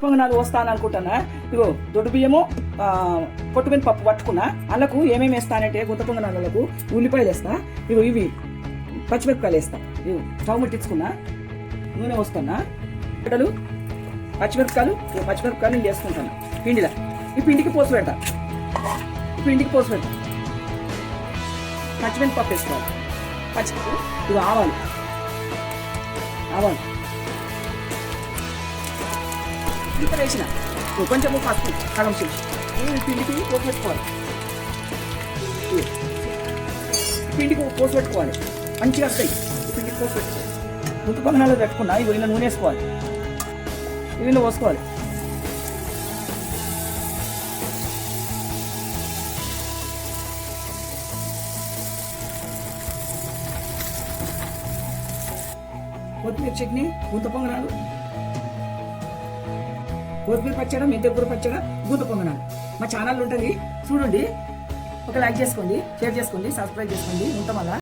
పొంగనాలు వస్తాను అనుకుంటున్నా. ఇగో దొడ్డు బియ్యము పొట్టుమిన పప్పు పట్టుకున్నా. అందుకు ఏమేమి వేస్తానంటే గుంత పొంగనాలకు ఉల్లిపాయలు వేస్తా, ఇగో ఇవి పచ్చిమిరపకాయలు వేస్తా, ఇవి స్టవ్ ముట్టించుకున్నా, నూనె వస్తున్నా, బిడ్డలు పచ్చిమిరపకాయలు నేను వేసుకుంటాను పిండిలా. ఈ పిండికి పోసి పెడతా, పచ్చిమిరపప్పు వేసుకోవాలి, పచ్చిమిరపప్పు, ఇవి ఆవాలు ఇంత వేసిన కొంచెం పసుపు సగం చేసి పిండికి పోసి పెట్టుకోవాలి, మంచిగా వస్తాయి. పిండికి పోసి పెట్టుకోవాలి. గుంత పొంగనాలు పెట్టుకున్నా, ఇవి ఇలా నూనె వేసుకోవాలి, ఇవి పోసుకోవాలి. కొత్తిమీర చట్నీ, గుంత పొంగనాలు, కొత్తిమీర పచ్చడి, మెంతికూర పచ్చడి, గుంత పొంగనాలు మా ఛానల్ ఉంటుంది చూడండి. ఒక లైక్ చేసుకోండి, షేర్ చేసుకోండి, సబ్స్క్రైబ్ చేసుకోండి. ఉంటాం అలా.